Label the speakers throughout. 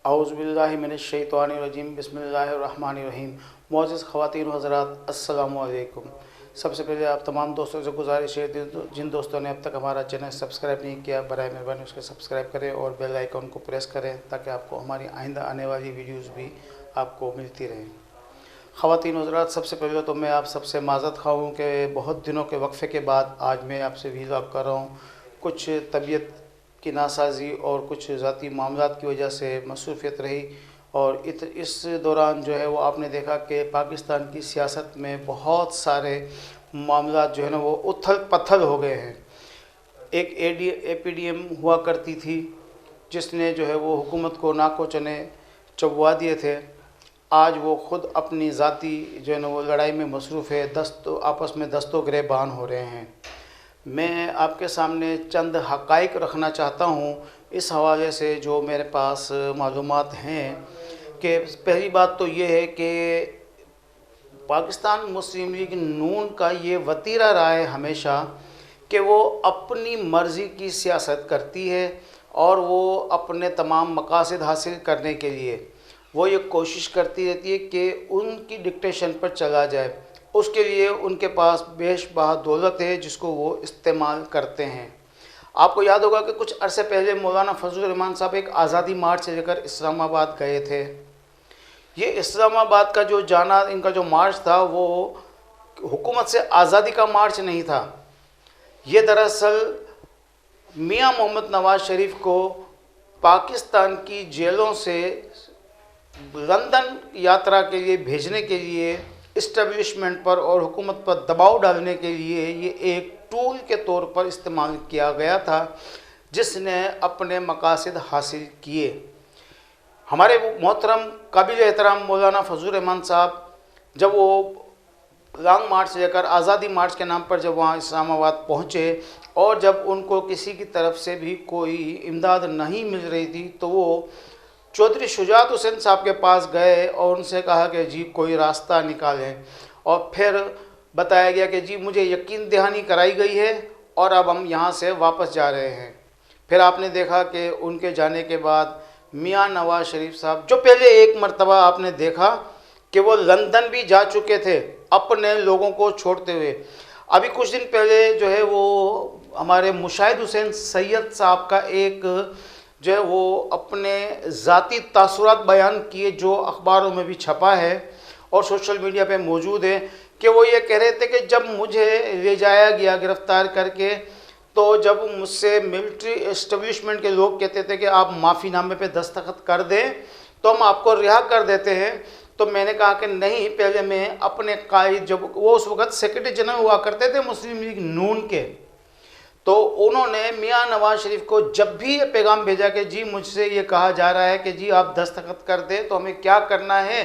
Speaker 1: औज़ुबिल्लाहि मिनश्शैतानिर्रजीम बिस्मिल्लाहिर्रहमानिर्रहीम। मुअज़्ज़िज़ ख़वातीन हज़रात, अस्सलामु अलैकुम। सबसे पहले आप तमाम दोस्तों से गुजारिश है, जिन दोस्तों ने अब तक हमारा चैनल सब्सक्राइब नहीं किया, बराए मेहरबानी उसको सब्सक्राइब करें और बेल आइकन को प्रेस करें ताकि आपको हमारी आइंदा आने वाली वीडियोज़ भी आपको मिलती रहें। ख़वातीन हज़रात, सबसे पहले तो मैं आप सबसे माज़रत ख़्वाह हूँ कि बहुत दिनों के वक्फ़े के बाद आज मैं आपसे व्लॉग कर रहा हूँ। कुछ तबीयत की नासाजी और कुछ ज़ाती मामलात की वजह से मसरूफ़ियत रही और इस दौरान जो है वो आपने देखा कि पाकिस्तान की सियासत में बहुत सारे मामलात जो है ना वो उथल पथल हो गए हैं। एक APDM हुआ करती थी जिसने जो है वो हुकूमत को नाको चने चबवा दिए थे। आज वो ख़ुद अपनी ज़ाती जो है ना वो लड़ाई में मसरूफ़ है, आपस में दस्तों गिरेबान हो रहे हैं। मैं आपके सामने चंद हक़ाइक़ रखना चाहता हूँ इस हवाले से जो मेरे पास मालूमात हैं। कि पहली बात तो ये है कि पाकिस्तान मुस्लिम लीग नून का ये वतीरा रहा है हमेशा कि वो अपनी मर्ज़ी की सियासत करती है और वो अपने तमाम मकासद हासिल करने के लिए वो ये कोशिश करती रहती है कि उनकी डिक्टेशन पर चला जाए। उसके लिए उनके पास बेशबहा दौलत है जिसको वो इस्तेमाल करते हैं। आपको याद होगा कि कुछ अरसे पहले मौलाना फजल रहमान साहब एक आज़ादी मार्च लेकर इस्लामाबाद गए थे। ये इस्लामाबाद का जो जाना, इनका जो मार्च था वो हुकूमत से आज़ादी का मार्च नहीं था। ये दरअसल मियां मोहम्मद नवाज़ शरीफ को पाकिस्तान की जेलों से लंदन यात्रा के लिए भेजने के लिए, इस्टेब्लिशमेंट पर और हुकूमत पर दबाव डालने के लिए ये एक टूल के तौर पर इस्तेमाल किया गया था जिसने अपने मकासद हासिल किए। हमारे मोहतरम काबिल एहतराम मौलाना फजल रहमान साहब जब वो लॉन्ग मार्च लेकर, आज़ादी मार्च के नाम पर जब वहाँ इस्लामाबाद पहुँचे और जब उनको किसी की तरफ से भी कोई इमदाद नहीं मिल रही थी तो वो चौधरी शुजात हुसैन साहब के पास गए और उनसे कहा कि जी कोई रास्ता निकालें। और फिर बताया गया कि जी मुझे यकीन दहानी कराई गई है और अब हम यहाँ से वापस जा रहे हैं। फिर आपने देखा कि उनके जाने के बाद मियां नवाज़ शरीफ साहब, जो पहले एक मरतबा आपने देखा कि वो लंदन भी जा चुके थे अपने लोगों को छोड़ते हुए। अभी कुछ दिन पहले जो है वो हमारे मुशाहिद हुसैन सैयद साहब का एक जो है वो अपने ज़ाती तासुरात बयान किए, जो अखबारों में भी छपा है और सोशल मीडिया पे मौजूद है, कि वो ये कह रहे थे कि जब मुझे ले जाया गया गिरफ़्तार करके तो जब मुझसे मिलिट्री इस्टेब्लिशमेंट के लोग कहते थे कि आप माफ़ीनामे पे दस्तखत कर दें तो हम आपको रिहा कर देते हैं, तो मैंने कहा कि नहीं, पहले मैं अपने कायद, जब वो उस वक़्त सेक्रेटरी जनरल हुआ करते थे मुस्लिम लीग नून के, तो उन्होंने मियां नवाज़ शरीफ को जब भी ये पैगाम भेजा कि जी मुझसे ये कहा जा रहा है कि जी आप दस्तखत कर दें तो हमें क्या करना है,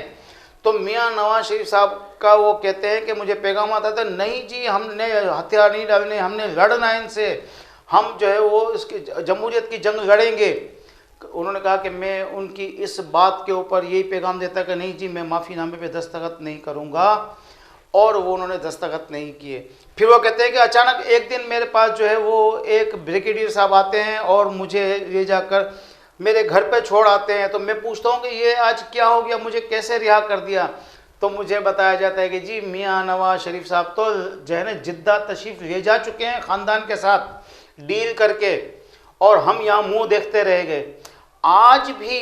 Speaker 1: तो मियां नवाज़ शरीफ साहब का वो कहते हैं कि मुझे पैगाम आता था, नहीं जी हमने हथियार नहीं डालने, हमने लड़ना है इनसे, हम जो है वो इसकी जमहूरियत की जंग लड़ेंगे। उन्होंने कहा कि मैं उनकी इस बात के ऊपर यही पैगाम देता कि नहीं जी मैं माफ़ीनामे पे दस्तखत नहीं करूँगा, और वो उन्होंने दस्तखत नहीं किए। फिर वो कहते हैं कि अचानक एक दिन मेरे पास जो है वो एक ब्रिगेडियर साहब आते हैं और मुझे ले जाकर मेरे घर पे छोड़ आते हैं। तो मैं पूछता हूँ कि ये आज क्या हो गया, मुझे कैसे रिहा कर दिया, तो मुझे बताया जाता है कि जी मियां नवाज़ शरीफ साहब तो जो है ना जिद्दा तशरीफ़ ले जा चुके हैं ख़ानदान के साथ डील करके, और हम यहाँ मुँह देखते रह गए। आज भी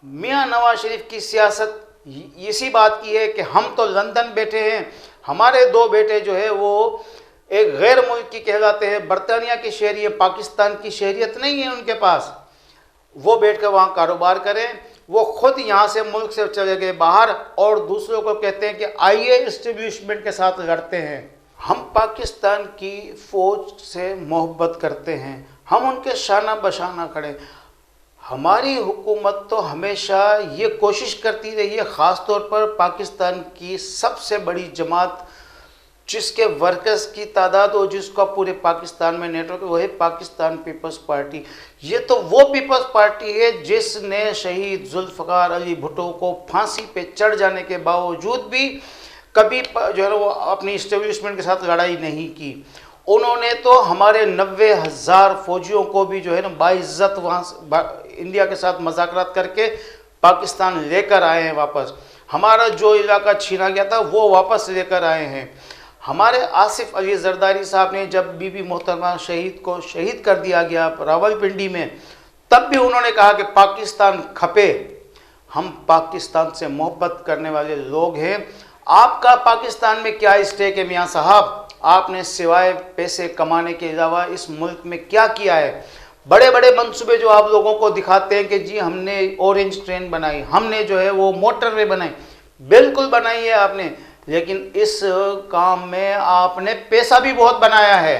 Speaker 1: मियां नवाज़ शरीफ की सियासत इसी बात की है कि हम तो लंदन बैठे हैं, हमारे दो बेटे जो है वो एक गैर मुल्की कहलाते हैं, बरतानिया की शहरियत, पाकिस्तान की शहरियत नहीं है उनके पास, वो बैठ कर वहाँ कारोबार करें। वो खुद यहाँ से मुल्क से चले गए बाहर और दूसरों को कहते हैं कि आइए इस्टेब्लिशमेंट के साथ लड़ते हैं। हम पाकिस्तान की फ़ौज से मोहब्बत करते हैं, हम उनके शाना बशाना खड़े। हमारी हुकूमत तो हमेशा ये कोशिश करती रही है, ख़ास तौर पर पाकिस्तान की सबसे बड़ी जमात जिसके वर्कर्स की तादाद और जिसका पूरे पाकिस्तान में नेटवर्क है, वो है पाकिस्तान पीपल्स पार्टी। ये तो वो पीपल्स पार्टी है जिसने शहीद जुल्फ़िकार अली भुट्टो को फांसी पे चढ़ जाने के बावजूद भी कभी जो है वो अपनी इस्टेब्लिशमेंट के साथ लड़ाई नहीं की। उन्होंने तो हमारे 90,000 फौजियों को भी जो है ना बाइज्जत वहाँ इंडिया के साथ मुज़ाकरात करके पाकिस्तान लेकर आए हैं वापस। हमारा जो इलाका छीना गया था वो वापस लेकर आए हैं। हमारे आसिफ अली जरदारी साहब ने जब बीबी मोहतरमा शहीद को शहीद कर दिया गया रावलपिंडी में, तब भी उन्होंने कहा कि पाकिस्तान खपे। हम पाकिस्तान से मोहब्बत करने वाले लोग हैं। आपका पाकिस्तान में क्या स्टेक है मियाँ साहब? आपने सिवाय पैसे कमाने के अलावा इस मुल्क में क्या किया है? बड़े बड़े मंसूबे जो आप लोगों को दिखाते हैं कि जी हमने ऑरेंज ट्रेन बनाई, हमने जो है वो मोटरवे बनाई, बिल्कुल बनाई है आपने, लेकिन इस काम में आपने पैसा भी बहुत बनाया है।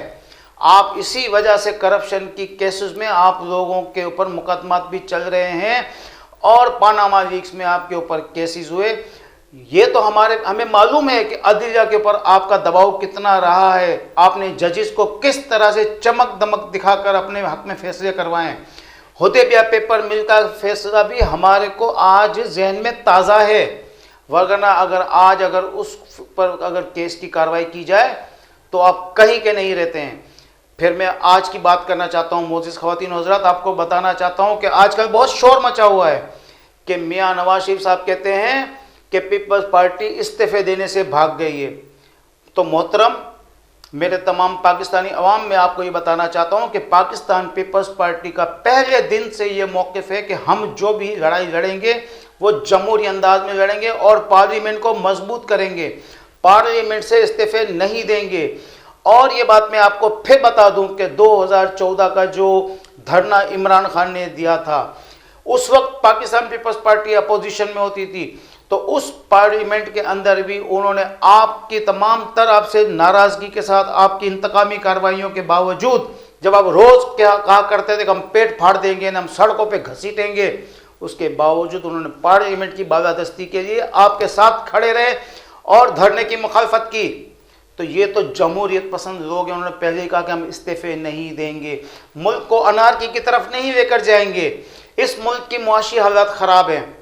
Speaker 1: आप इसी वजह से करप्शन की केसेस में आप लोगों के ऊपर मुकदमा भी चल रहे हैं और पानामा लीक्स में आपके ऊपर केसेस हुए। ये तो हमें मालूम है कि अदलिया के ऊपर आपका दबाव कितना रहा है। आपने जजेस को किस तरह से चमक दमक दिखाकर अपने हक में फैसले करवाएं। हुदैबिया पेपर मिल का फैसला भी हमारे को आज जहन में ताज़ा है, वरना अगर उस पर अगर केस की कार्रवाई की जाए तो आप कहीं के नहीं रहते हैं। फिर मैं आज की बात करना चाहता हूँ मोअज़्ज़िज़ ख़वातीन व हज़रात, आपको बताना चाहता हूँ कि आजकल बहुत शोर मचा हुआ है कि मियाँ नवाज शरीफ साहब कहते हैं कि पीपल्स पार्टी इस्तीफे देने से भाग गई है। तो मोहतरम, मेरे तमाम पाकिस्तानी अवाम में आपको ये बताना चाहता हूँ कि पाकिस्तान पीपल्स पार्टी का पहले दिन से ये मौक़िफ़ है कि हम जो भी लड़ाई लड़ेंगे वो जमहूरी अंदाज में लड़ेंगे और पार्लियामेंट को मजबूत करेंगे, पार्लियामेंट से इस्तीफे नहीं देंगे। और ये बात मैं आपको फिर बता दूं कि 2014 का जो धरना इमरान खान ने दिया था, उस वक्त पाकिस्तान पीपल्स पार्टी अपोजिशन में होती थी, तो उस पार्लियामेंट के अंदर भी उन्होंने आपकी तमाम तरफ से नाराज़गी के साथ, आपकी इंतकामी कार्रवाइयों के बावजूद, जब आप रोज़ क्या कहा करते थे कि हम पेट फाड़ देंगे ना हम सड़कों पे घसीटेंगे, उसके बावजूद उन्होंने पार्लियामेंट की बालादस्ती के लिए आपके साथ खड़े रहे और धरने की मुखालफत की। तो ये तो जमहूरियत पसंद लोग हैं। उन्होंने पहले ही कहा कि हम इस्तीफे नहीं देंगे, मुल्क को अनारकी की तरफ नहीं लेकर जाएंगे। इस मुल्क की मुआशी हालात ख़राब हैं,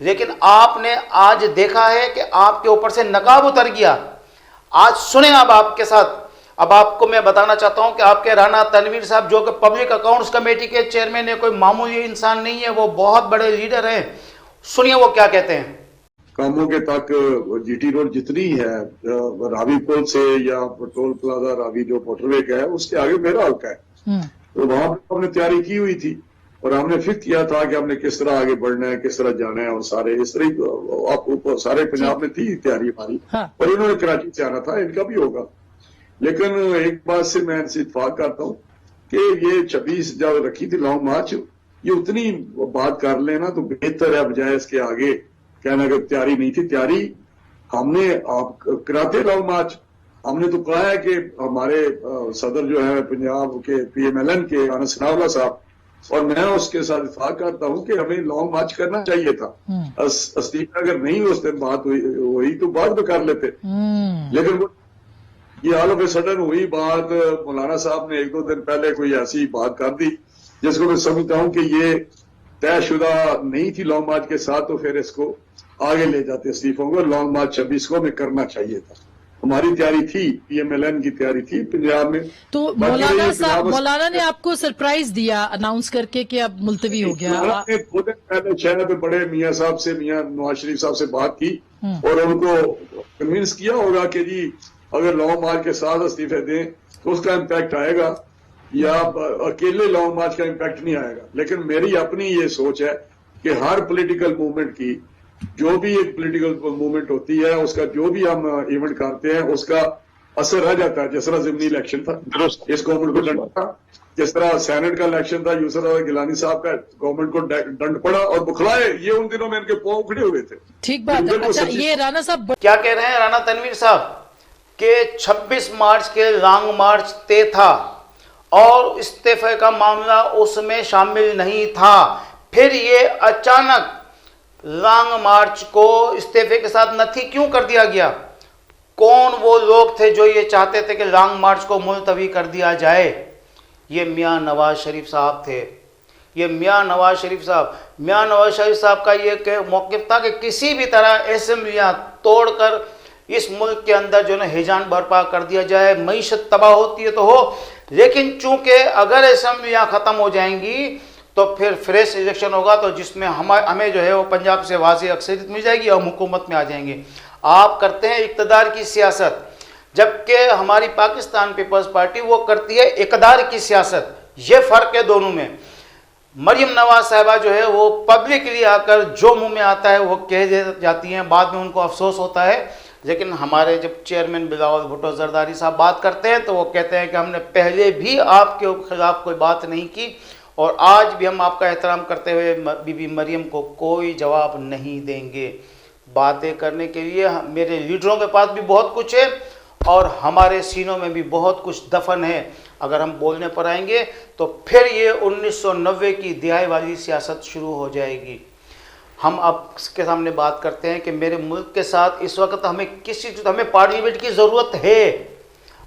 Speaker 1: लेकिन आपने आज देखा है कि आपके ऊपर से नकाब उतर गया। आज सुने अब आपके साथ, अब आपको मैं बताना चाहता हूं कि आपके राना तनवीर साहब जो कि पब्लिक अकाउंट्स कमेटी के चेयरमैन है, कोई मामूली इंसान नहीं है, वो बहुत बड़े लीडर हैं। सुनिए वो क्या कहते हैं।
Speaker 2: कामों के तक जीटी रोड जितनी है, रावी पुल से या टोल प्लाजा रावी जो मोटरवे का है उसके आगे मेरा हल्का है, तो वहां पर हमने तैयारी की हुई थी और हमने फिक्स किया था कि हमने किस तरह आगे बढ़ना है, किस तरह जाना है, और सारे इस तरह आप सारे पंजाब में थी तैयारी हमारी। और इन्होंने कराची से आना था, इनका भी होगा। लेकिन एक बात से मैं इनसे इत्तेफाक करता हूँ कि ये 26 जब रखी थी लॉन्ग मार्च, ये उतनी बात कर लेना तो बेहतर है, बजाय इसके आगे कहना कि तैयारी नहीं थी। तैयारी हमने आप कराते लॉन्ग मार्च, हमने तो कहा है कि हमारे सदर जो है पंजाब के PMLN के आनंद सनाउल्लाह साहब, और मैं उसके साथ इत्तेफाक करता हूं कि हमें लॉन्ग मार्च करना चाहिए था। इस्तीफा अगर नहीं उस दिन बात हुई तो बाद में कर लेते, लेकिन ये ऑल ऑफ ए सडन हुई बात। मौलाना साहब ने 1-2 दिन पहले कोई ऐसी बात कर दी जिसको मैं समझता हूं कि ये तयशुदा नहीं थी लॉन्ग मार्च के साथ, तो फिर इसको आगे ले जाते इस्तीफों को। लॉन्ग मार्च 26 को में करना चाहिए था, हमारी तैयारी थी, PMLN की तैयारी थी पंजाब में।
Speaker 3: तो मौलाना ने आपको सरप्राइज दिया अनाउंस करके कि अब मुलतवी हो गया।
Speaker 2: 2 दिन पहले शहर में बड़े मियाँ साहब से, मियाँ नवाज शरीफ साहब से बात की और उनको कन्विंस किया होगा कि जी अगर लॉन्ग मार्च के साथ इस्तीफे दें तो उसका इम्पैक्ट आएगा, या अकेले लॉन्ग मार्च का इम्पैक्ट नहीं आएगा। लेकिन मेरी अपनी ये सोच है कि हर पॉलिटिकल मूवमेंट की, जो भी एक पॉलिटिकल मूवमेंट होती है, उसका जो भी हम इवेंट करते हैं उसका असर रह जाता है। जिस तरह ज़िमनी इलेक्शन था, इस गवर्नमेंट को दंड था, जिस तरह सेनेट का इलेक्शन था, यूसुफ गिलानी साहब का गवर्नमेंट को दंड पड़ा और बुखलाए, ये उन दिनों में इनके पांव उखड़े हुए थे।
Speaker 3: ठीक बात है। अच्छा, ये राणा साहब
Speaker 1: क्या कह रहे हैं राणा तनवीर साहब कि 26 मार्च के लॉन्ग मार्च तय था और इस्तीफे का मामला उसमें शामिल नहीं था, फिर ये अचानक लॉन्ग मार्च को इस्तीफे के साथ नथी क्यों कर दिया गया? कौन वो लोग थे जो ये चाहते थे कि लॉन्ग मार्च को मुलतवी कर दिया जाए? ये मियाँ नवाज शरीफ साहब थे। ये मियाँ नवाज शरीफ साहब का ये मौक़िफ़ था कि किसी भी तरह असेंबलियाँ तोड़कर इस मुल्क के अंदर जो है हिजान बर्पा कर दिया जाए। मईशत तबाह होती है तो हो, लेकिन चूंकि अगर असेंबलियाँ ख़त्म हो जाएंगी तो फिर फ्रेश इलेक्शन होगा, तो जिसमें हमें जो है वो पंजाब से वाज़ेह अक्सरियत मिल जाएगी और हुकूमत में आ जाएंगे। आप करते हैं इक़्तिदार की सियासत, जबकि हमारी पाकिस्तान पीपल्स पार्टी वो करती है इक़्तिदार की सियासत। ये फ़र्क है दोनों में। मरियम नवाज साहिबा जो है वो पब्लिकली आकर जो मुंह में आता है वो कह जाती हैं, बाद में उनको अफसोस होता है। लेकिन हमारे जब चेयरमैन बिलावल भुट्टो जरदारी साहब बात करते हैं तो वो कहते हैं कि हमने पहले भी आपके खिलाफ कोई बात नहीं की और आज भी हम आपका एहतराम करते हुए बीबी मरियम को कोई जवाब नहीं देंगे। बातें करने के लिए मेरे लीडरों के पास भी बहुत कुछ है और हमारे सीनों में भी बहुत कुछ दफन है। अगर हम बोलने पर आएंगे तो फिर ये 1990 की दिहाई वाली सियासत शुरू हो जाएगी। हम अब इसके सामने बात करते हैं कि मेरे मुल्क के साथ इस वक्त हमें पार्लियामेंट की ज़रूरत है।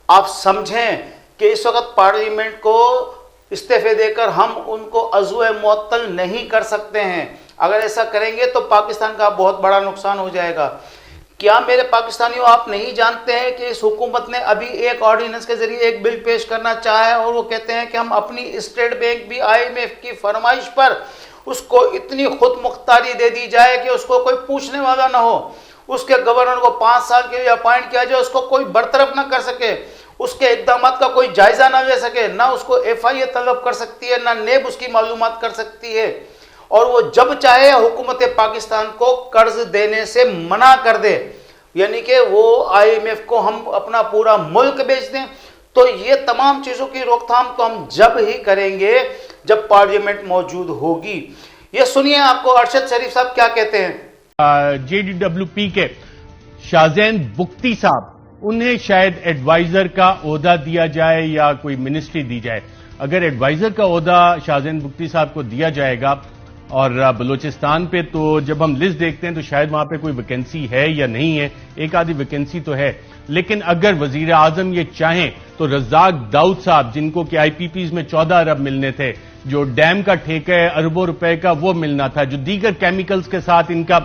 Speaker 1: आप समझें कि इस वक्त पार्लियामेंट को इस्तीफे देकर हम उनको अज़्व मुअत्तल नहीं कर सकते हैं। अगर ऐसा करेंगे तो पाकिस्तान का बहुत बड़ा नुकसान हो जाएगा। क्या मेरे पाकिस्तानियों आप नहीं जानते हैं कि इस हुकूमत ने अभी एक ऑर्डिनेंस के जरिए एक बिल पेश करना चाहा है और वो कहते हैं कि हम अपनी स्टेट बैंक भी IMF की फरमाइश पर उसको इतनी खुद मुख्तारी दे दी जाए कि उसको कोई पूछने वाला ना हो, उसके गवर्नर को 5 साल के लिए अपॉइंट किया जाए, उसको कोई बरतरफ ना कर सके, उसके इक़दाम का कोई जायजा ना ले सके, ना उसको FIA तलब कर सकती है, ना नेब उसकी मालूमात कर सकती है। और वो जब चाहे हुकूमत पाकिस्तान को कर्ज देने से मना कर दे, यानी कि वो IMF को हम अपना पूरा मुल्क बेच दें। तो ये तमाम चीज़ों की रोकथाम तो हम जब ही करेंगे जब पार्लियामेंट मौजूद होगी। ये सुनिए आपको अरशद शरीफ साहब क्या कहते हैं।
Speaker 4: JDWP के शाहजैन बुख्ती साहब, उन्हें शायद एडवाइजर का ओहदा दिया जाए या कोई मिनिस्ट्री दी जाए। अगर एडवाइजर का ओहदा शाहजैन बुख्ती साहब को दिया जाएगा और बलूचिस्तान पे, तो जब हम लिस्ट देखते हैं तो शायद वहां पे कोई वैकेंसी है या नहीं है, एक आधी वैकेंसी तो है। लेकिन अगर वजीर आजम ये चाहें तो रज़ाक दाऊद साहब, जिनको कि IPPs में 14 अरब मिलने थे, जो डैम का ठेका है अरबों रुपए का वो मिलना था, जो दीगर केमिकल्स के साथ इनका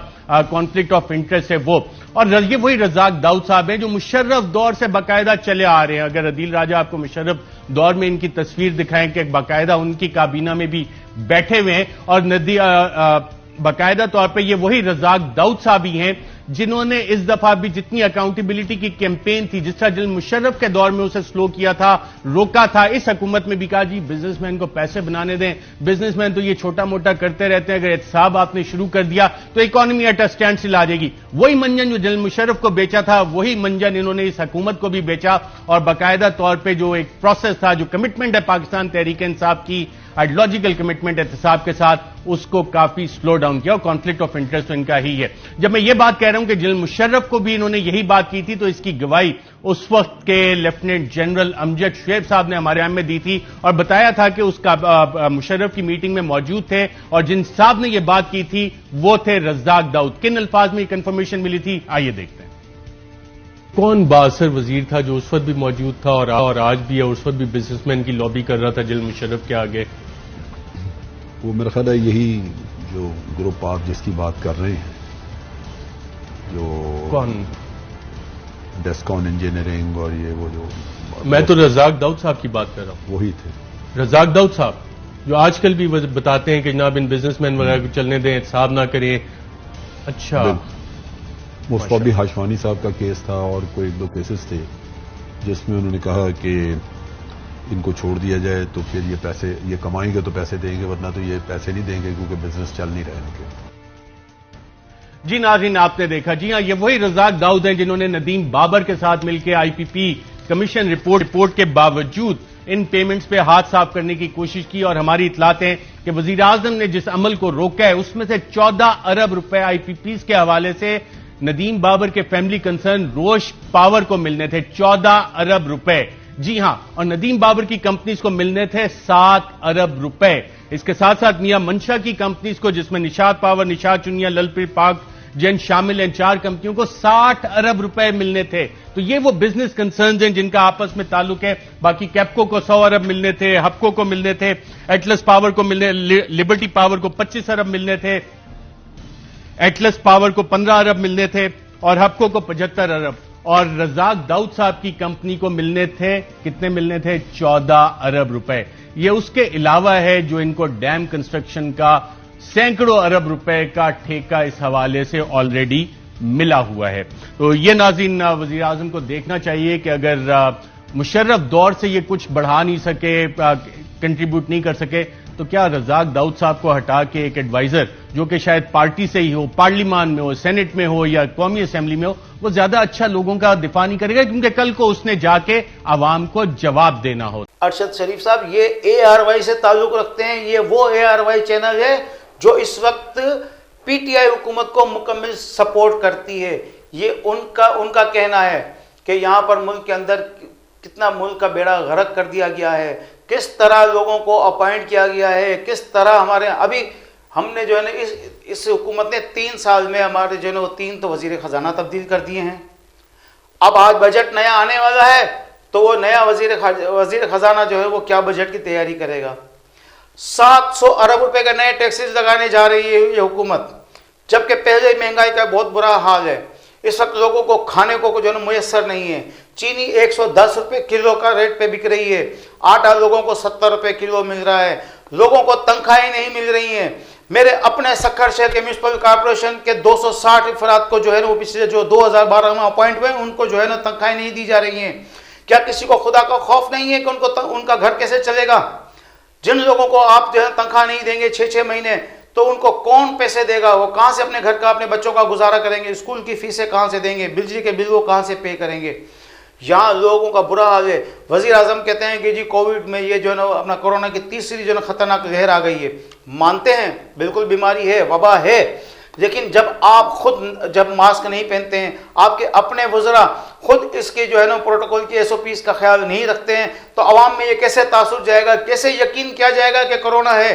Speaker 4: कॉन्फ्लिक्ट ऑफ इंटरेस्ट है वो, और ये वही रज़ाक दाऊद साहब हैं जो मुशर्रफ दौर से बाकायदा चले आ रहे हैं। अगर अदील राजा आपको मुशर्रफ दौर में इनकी तस्वीर दिखाएं कि बाकायदा उनकी काबीना में भी बैठे हुए हैं, और बाकायदा तौर पे ये वही रज़ाक दाऊद साहब ही हैं जिन्होंने इस दफा भी जितनी अकाउंटेबिलिटी की कैंपेन थी, जिस तरह जनरल मुशर्रफ के दौर में उसे स्लो किया था, रोका था, इस हुकूमत में भी कहा जी बिजनेसमैन को पैसे बनाने दें, बिजनेसमैन तो ये छोटा मोटा करते रहते हैं, अगर एहतसाब आपने शुरू कर दिया तो economy at a standstill आ जाएगी। वही मंजन जो जनरल मुशर्रफ को बेचा था, वही मंजन इन्होंने इस हुकूमत को भी बेचा, और बाकायदा तौर पर जो एक प्रोसेस था, जो कमिटमेंट है पाकिस्तान तहरीक इंसाफ की, आइडियोलॉजिकल कमिटमेंट एहतसाब के साथ, उसको काफी स्लो डाउन किया, और कॉन्फ्लिक्ट ऑफ इंटरेस्ट तो इनका ही है। जब मैं ये बात कह रहा हूं कि जनरल मुशर्रफ को भी इन्होंने यही बात की थी, तो इसकी गवाही उस वक्त के लेफ्टिनेंट जनरल अमजद शुएब साहब ने हमारे यहाँ में दी थी और बताया था कि उसका मुशर्रफ की मीटिंग में मौजूद थे, और जिन साहब ने यह बात की थी वो थे रज़ाक दाऊद। किन अल्फाज में ये कंफर्मेशन मिली थी, आइए देखते हैं। कौन बाअसर वजीर था जो उस वक्त भी मौजूद था और आज भी है, उस वक्त भी बिजनेसमैन की लॉबी कर रहा था जनरल मुशर्रफ के आगे?
Speaker 5: वो मेरा ख्याल है यही जो ग्रुप आप जिसकी बात कर रहे हैं, जो
Speaker 4: कौन?
Speaker 5: डेस्कॉन इंजीनियरिंग और ये वो जो,
Speaker 4: मैं तो रज़ाक दाऊद साहब की बात कर रहा हूं।
Speaker 5: वही थे
Speaker 4: रज़ाक दाऊद साहब जो आजकल भी बताते हैं कि जनाब इन बिजनेसमैन वगैरह को चलने दें, एहतसाब ना करें। अच्छा,
Speaker 5: मुस्तफा भी हाशवानी साहब का केस था और कोई 1-2 केसेस थे जिसमें उन्होंने कहा कि इनको छोड़ दिया जाए तो फिर ये पैसे ये कमाएंगे तो पैसे देंगे, वरना तो ये पैसे नहीं देंगे क्योंकि बिजनेस चल नहीं रहे इनके।
Speaker 4: जी नाज़रीन, आपने देखा, जी हां, ये वही रज़ाक दाऊद हैं जिन्होंने नदीम बाबर के साथ मिलकर IPP कमीशन रिपोर्ट के बावजूद इन पेमेंट्स पे हाथ साफ करने की कोशिश की, और हमारी इतलात है कि वजीर आजम ने जिस अमल को रोका है उसमें से 14 अरब रुपए IPPs के हवाले से नदीम बाबर के फैमिली कंसर्न रोश पावर को मिलने थे। 14 अरब रुपए, जी हां, और नदीम बाबर की कंपनीज को मिलने थे 7 अरब रुपए। इसके साथ साथ मियां मंशा की कंपनीज को, जिसमें निशात पावर, निशात चुनिया, ललप्रीत पाक जैन शामिल हैं, 4 कंपनियों को 60 अरब रुपए मिलने थे। तो ये वो बिजनेस कंसर्न्स हैं जिनका आपस में ताल्लुक है। बाकी कैप्को को 100 अरब मिलने थे, हपको को मिलने थे, एटलस पावर को मिलने, लिबर्टी पावर को 25 अरब मिलने थे, एटलस पावर को 15 अरब मिलने थे, और हपको को 75 अरब। और रज़ाक दाऊद साहब की कंपनी को मिलने थे, कितने मिलने थे? 14 अरब रुपए। ये उसके अलावा है जो इनको डैम कंस्ट्रक्शन का सैकड़ों अरब रुपए का ठेका इस हवाले से ऑलरेडी मिला हुआ है। तो ये नाज़रीन वज़ीर आज़म को देखना चाहिए कि अगर मुशर्रफ दौर से ये कुछ बढ़ा नहीं सके, कंट्रीब्यूट नहीं कर सके, तो क्या रज़ाक दाऊद साहब को हटा के एक एडवाइजर जो कि शायद पार्टी से ही हो, पार्लियामान में हो, सेनेट में हो या कौमी असेंबली में हो, वो ज्यादा अच्छा लोगों का दिफा नहीं करेगा, क्योंकि कल को उसने जाके आवाम को जवाब देना हो।
Speaker 1: अरशद शरीफ साहब ये ARY से ताल्लुक रखते हैं। ये वो ARY चैनल है जो इस वक्त PTI हुकूमत को मुकम्मल सपोर्ट करती है। ये उनका कहना है कि यहां पर मुल्क के अंदर कितना मुल्क का बेड़ा गर्क कर दिया गया है, किस तरह लोगों को अपॉइंट किया गया है, किस तरह हमारे अभी हमने जो है ना इस हुकूमत ने 3 साल में हमारे जो है ना 3 तो वजीर खजाना तब्दील कर दिए हैं। अब आज बजट नया आने वाला है तो वो नया वजीर खजाना जो है वो क्या बजट की तैयारी करेगा। 700 अरब रुपए के नए टैक्सेस लगाने जा रही है ये हुकूमत, जबकि पहले ही महंगाई का बहुत बुरा हाल है। इस वक्त लोगों को खाने को जो है मुयस्सर नहीं है। चीनी 110 रुपए किलो का रेट पे बिक रही है, आटा लोगों को 70 रुपए किलो मिल रहा है, लोगों को तनख्वाहें नहीं मिल रही हैं। मेरे अपने सक्खर शहर के म्यूनसिपल कॉर्पोरेशन के 260 अफराद को जो है ना वो पिछले जो 2012 में अपॉइंट हुए उनको जो है ना तनख्वाहें नहीं दी जा रही हैं। क्या किसी को खुदा का खौफ नहीं है कि उनका घर कैसे चलेगा? जिन लोगों को आप जो है तनख्वाह नहीं देंगे 6-6 महीने, तो उनको कौन पैसे देगा? वो कहां से अपने घर का, अपने बच्चों का गुजारा करेंगे? स्कूल की फीसें कहां से देंगे? बिजली के बिल वो कहां से पे करेंगे? यहाँ लोगों का बुरा हाल है। वजीर आजम कहते हैं कि जी कोविड में ये जो है ना अपना कोरोना की तीसरी जो है ना खतरनाक लहर आ गई है। मानते हैं बिल्कुल बीमारी है, वबा है, लेकिन जब आप खुद जब मास्क नहीं पहनते हैं, आपके अपने वज़रा खुद इसके जो है ना प्रोटोकॉल की SOPs का ख्याल नहीं रखते हैं, तो अवाम में ये कैसे तासुर जाएगा, कैसे यकीन किया जाएगा कि कोरोना है?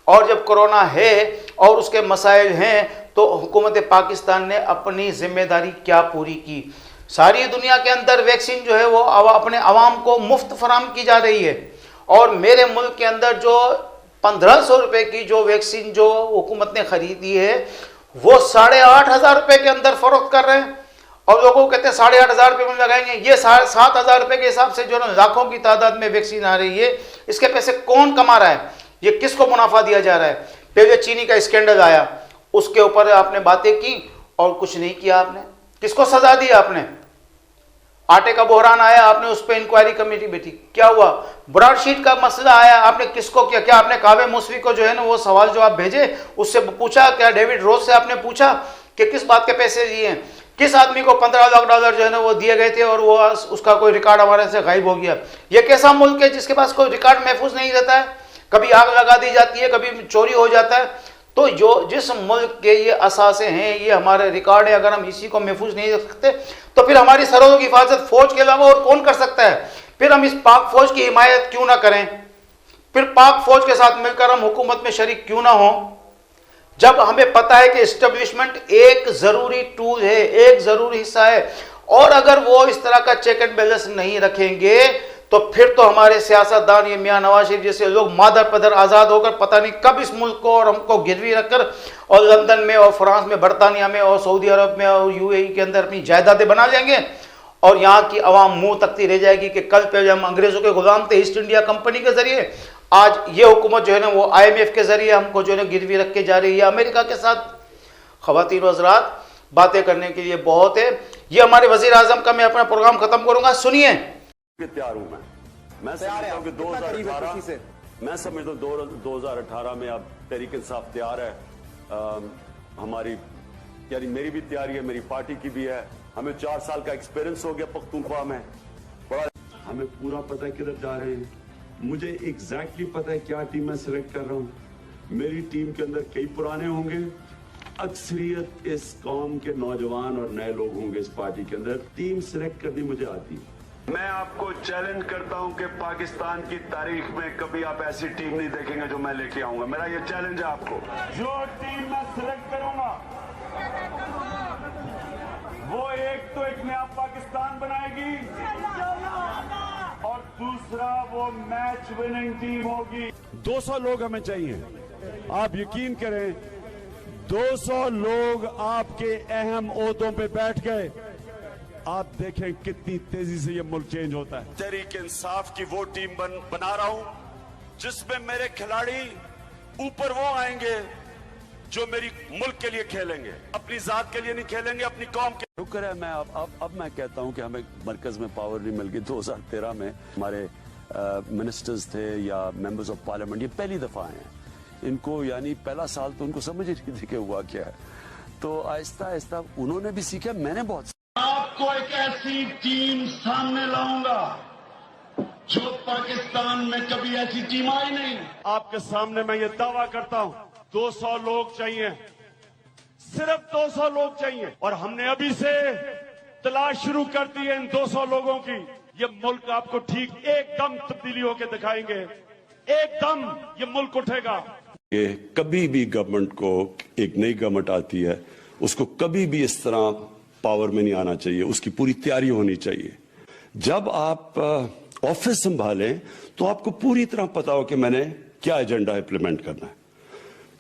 Speaker 1: और जब कोरोना है और उसके मसाइल हैं तो हुकूमत पाकिस्तान ने अपनी जिम्मेदारी क्या पूरी की? सारी दुनिया के अंदर वैक्सीन जो है वो अपने अवाम को मुफ्त फराम की जा रही है, और मेरे मुल्क के अंदर जो 1500 रुपए की जो वैक्सीन जो हुकूमत ने खरीदी है वो 8,500 रुपए के अंदर फरोख्त कर रहे हैं, और लोगों को कहते हैं 8,500 रुपए में लगाएंगे। ये 7,000 रुपए के हिसाब से जो है लाखों की तादाद में वैक्सीन आ रही है। इसके पैसे कौन कमा रहा है? ये किसको मुनाफा दिया जा रहा है? पहले चीनी का स्कैंडल आया, उसके ऊपर आपने बातें की और कुछ नहीं किया आपने। किसको सजा दी आपने? आटे का बहरान आया, आपने उस पर इंक्वायरी कमेटी बैठी, क्या हुआ? ब्रॉडशीट का मसला आया, आपने किसको किया? क्या आपने कावे मूसवी को जो है ना वो सवाल जो आप भेजे उससे पूछा? क्या डेविड रोज से आपने पूछा कि किस बात के पैसे दिए हैं? किस आदमी को 15 लाख डॉलर जो है ना वो दिए गए थे और वो उसका कोई रिकॉर्ड हमारे से गायब हो गया? ये कैसा मुल्क है जिसके पास कोई रिकॉर्ड महफूज नहीं रहता है? कभी आग लगा दी जाती है, कभी चोरी हो जाता है। तो जो जिस मुल्क के ये असासे हैं, ये हमारे रिकॉर्ड है, अगर हम इसी को महफूज नहीं रख सकते तो फिर हमारी सरहदों की हिफाजत फौज के अलावा और कौन कर सकता है? फिर हम इस पाक फौज की हिमायत क्यों ना करें? फिर पाक फौज के साथ मिलकर हम हुकूमत में शरीक क्यों ना हो? जब हमें पता है कि एस्टेब्लिशमेंट एक जरूरी टूल है, एक जरूरी हिस्सा है, और अगर वो इस तरह का चेक एंड बैलेंस नहीं रखेंगे तो फिर तो हमारे सियासतदान, ये मियां नवाज शरीफ जैसे लोग मादर पदर आज़ाद होकर पता नहीं कब इस मुल्क को और हमको गिरवी रखकर और लंदन में और फ्रांस में, बरतानिया में और सऊदी अरब में और UAE के अंदर अपनी जायदादें बना लेंगे, और यहाँ की आवाम मुंह तकती रह जाएगी कि कल पहले हम अंग्रेजों के गुलाम थे ईस्ट इंडिया कंपनी के जरिए, आज ये हुकूमत जो है ना वो IMF के जरिए हमको जो है ना गिरवी रख के जा रही है अमेरिका के साथ। खवातीन व हज़रात, बातें करने के लिए बहुत है। ये हमारे वजीर आजम का मैं अपना प्रोग्राम खत्म करूंगा, सुनिए।
Speaker 6: तैयार हूं मैं समझता हूं कि 2018 मैं समझता हूं 2018 में अब तहरीक इंसाफ तैयार है। हमारी यानी मेरी भी तैयारी है, मेरी पार्टी की भी है। हमें 4 साल का एक्सपीरियंस हो गया पख्तूनख्वा में, बड़ा हमें पूरा पता है किधर जा रहे हैं। मुझे एग्जैक्टली पता है क्या टीम मैं सिलेक्ट कर रहा हूं। मेरी टीम के अंदर कई पुराने होंगे, अक्सरियत इस कौम के नौजवान और नए लोग होंगे इस पार्टी के अंदर। टीम सिलेक्ट करनी मुझे आती है।
Speaker 7: मैं आपको चैलेंज करता हूं कि पाकिस्तान की तारीख में कभी आप ऐसी टीम नहीं देखेंगे जो मैं लेके आऊंगा। मेरा ये चैलेंज है आपको। जो टीम मैं सिलेक्ट करूंगा वो एक नया पाकिस्तान बनाएगी और दूसरा वो मैच विनिंग टीम होगी।
Speaker 6: 200 लोग हमें चाहिए, आप यकीन करें 200 लोग आपके अहम ओहदों पे बैठ गए।
Speaker 7: आप देखें कितनी तेजी से ये मुल्क चेंज होता है। तहरीक इंसाफ की वो टीम बना रहा हूं जिसमें मेरे खिलाड़ी ऊपर वो आएंगे जो मेरी मुल्क के लिए खेलेंगे, अपनी जात के लिए नहीं खेलेंगे, अपनी कौम के। शुक्र है मैं अब मैं कहता हूं कि हमें मरकज में पावर नहीं मिल गई। 2013 में हमारे मिनिस्टर्स थे या मेंबर्स ऑफ पार्लियामेंट, ये पहली दफा हैं, इनको यानी पहला साल तो उनको समझ ही नहीं थी कि हुआ क्या है, तो आहिस्ता आहिस्ता उन्होंने भी सीखा, मैंने बहुत। आपको एक ऐसी टीम सामने लाऊंगा जो पाकिस्तान में कभी ऐसी टीम आई नहीं। आपके सामने मैं ये दावा करता हूं, 200 लोग चाहिए, सिर्फ 200 लोग चाहिए, और हमने अभी से तलाश शुरू कर दी है इन 200 लोगों की। ये मुल्क आपको ठीक एकदम तब्दीली होकर दिखाएंगे, एकदम ये मुल्क उठेगा।
Speaker 6: ये कभी भी गवर्नमेंट को, एक नई गवर्नमेंट आती है, उसको कभी भी इस तरह पावर में नहीं आना चाहिए, उसकी पूरी तैयारी होनी चाहिए। जब आप ऑफिस संभालें तो आपको पूरी तरह पता हो कि मैंने क्या एजेंडा इंप्लीमेंट करना है।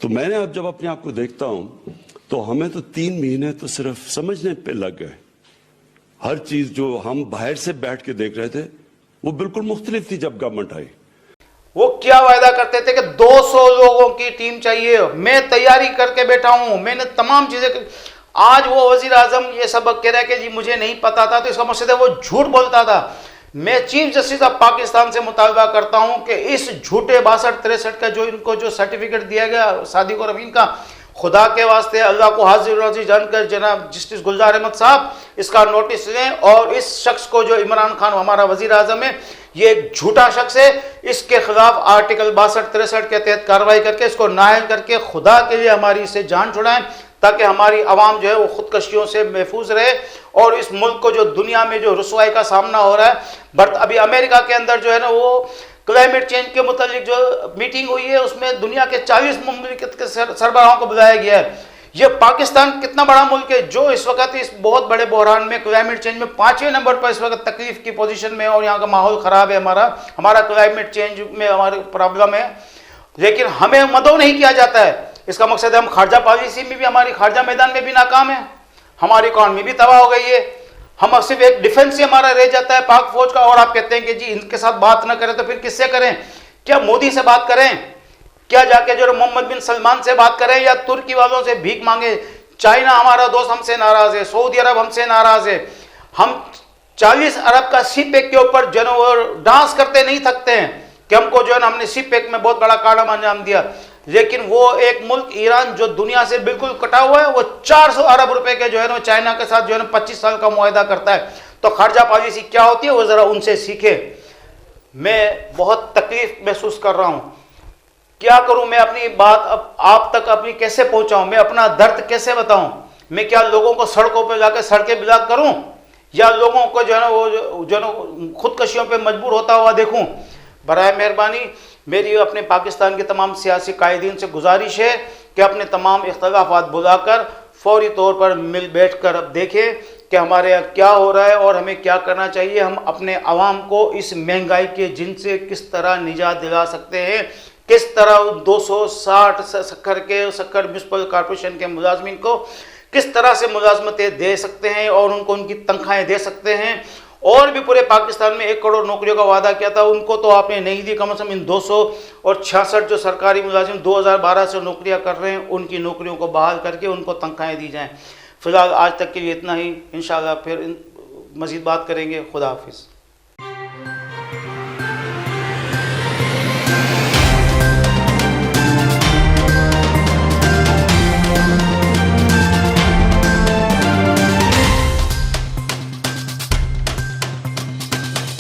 Speaker 6: तो मैंने अब जब अपने आप को देखता हूं तो हमें तो 3 महीने तो सिर्फ समझने पे लग गए। हर चीज जो हम बाहर से बैठ के देख रहे थे वो बिल्कुल मुख्तलिफ थी जब गवर्नमेंट आई।
Speaker 1: वो क्या वायदा करते थे कि 200 लोगों की टीम चाहिए, मैं तैयारी करके बैठा हूं, मैंने तमाम चीजें। आज वो वजीर आजम ये सबक कह रहा है कि जी मुझे नहीं पता था, तो इसका मकसद है वो झूठ बोलता था। मैं चीफ जस्टिस ऑफ पाकिस्तान से मुतालबा करता हूं कि इस झूठे 62-63 का जो इनको जो सर्टिफिकेट दिया गया सादिक और अमीन का, खुदा के वास्ते अल्लाह को हाजिर नाज़िर जानकर जनाब जस्टिस गुलजार अहमद साहब इसका नोटिस लें, और इस शख्स को जो इमरान खान हमारा वजीर आजम है, ये एक झूठा शख्स है, इसके खिलाफ आर्टिकल 62-63 के तहत कार्रवाई करके इसको नाअहल करके खुदा के लिए हमारी इससे जान छुड़ाएं, ताकि हमारी आवाम जो है वो खुदकशियों से महफूज रहे, और इस मुल्क को जो दुनिया में जो रुसवाई का सामना हो रहा है। बट अभी अमेरिका के अंदर जो है ना वो क्लाइमेट चेंज के मुतालिक जो मीटिंग हुई है उसमें दुनिया के 40 मुल्क के सरबराहों को बुलाया गया है। ये पाकिस्तान कितना बड़ा मुल्क है जो इस वक्त इस बहुत बड़े बहरान में, क्लाइमेट चेंज में 5वें नंबर पर इस वक्त तकलीफ की पोजीशन में, और यहाँ का माहौल ख़राब है, हमारा क्लाइमेट चेंज में हमारी प्रॉब्लम है, लेकिन हमें मदो नहीं किया जाता है। इसका मकसद है हम खारजा पॉलिसी में भी, हमारी खारजा मैदान में भी नाकाम है, हमारी इकॉनमी भी तबाह हो गई है, हम सिर्फ एक डिफेंस से हमारा रह जाता है पाक फौज का, और आप कहते हैं कि जी इनके साथ बात ना करें तो फिर किससे करें? क्या मोदी से बात करें? क्या जाके जो मोहम्मद बिन सलमान से बात करें, या तुर्की वालों से भीख मांगे? चाइना हमारा दोस्त हमसे नाराज है, सऊदी अरब हमसे नाराज है, हम 40 अरब का सी पैक के ऊपर जो डांस करते नहीं थकते हैं कि हमको जो है ना हमने सी पैक में बहुत बड़ा कारनामा अंजाम दिया। लेकिन वो एक मुल्क ईरान जो दुनिया से बिल्कुल कटा हुआ है, वो 400 अरब रुपए के जो है ना चाइना के साथ जो है ना 25 साल का मुआहदा करता है। तो खारजा पॉलिसी क्या होती है वो जरा उनसे सीखे। मैं बहुत तकलीफ महसूस कर रहा हूं, क्या करूं मैं? अपनी बात अब आप तक अपनी कैसे पहुंचाऊं? मैं अपना दर्द कैसे बताऊं? मैं क्या लोगों को सड़कों पर जाकर सड़कें ब्लॉक करूं, या लोगों को जो है ना वो जो है खुदकशियों पे मजबूर होता हुआ देखूं? बराए मेहरबानी मेरी अपने पाकिस्तान के तमाम सियासी कायदीन से गुजारिश है कि अपने तमाम इख्तलाफात बुलाकर फौरी तौर पर मिल बैठ कर अब देखें कि हमारे यहाँ क्या हो रहा है और हमें क्या करना चाहिए। हम अपने आवाम को इस महंगाई के जिन से किस तरह निजात दिला सकते हैं, किस तरह 260 शक्कर म्यूनसिपल कॉरपोरेशन के मुलाजमीन को किस तरह से मुलाजमतें दे सकते हैं और उनको उनकी तनख्वाहें दे सकते हैं। और भी पूरे पाकिस्तान में 1 करोड़ नौकरियों का वादा किया था, उनको तो आपने नहीं दी। कम से कम इन 266 जो सरकारी मुलाजिम 2012 से नौकरियां कर रहे हैं, उनकी नौकरियों को बहाल करके उनको तनख्वाहें दी जाएं। फिलहाल आज तक के लिए इतना ही, इंशाल्लाह फिर मज़ीद बात करेंगे। खुदा हाफिज़।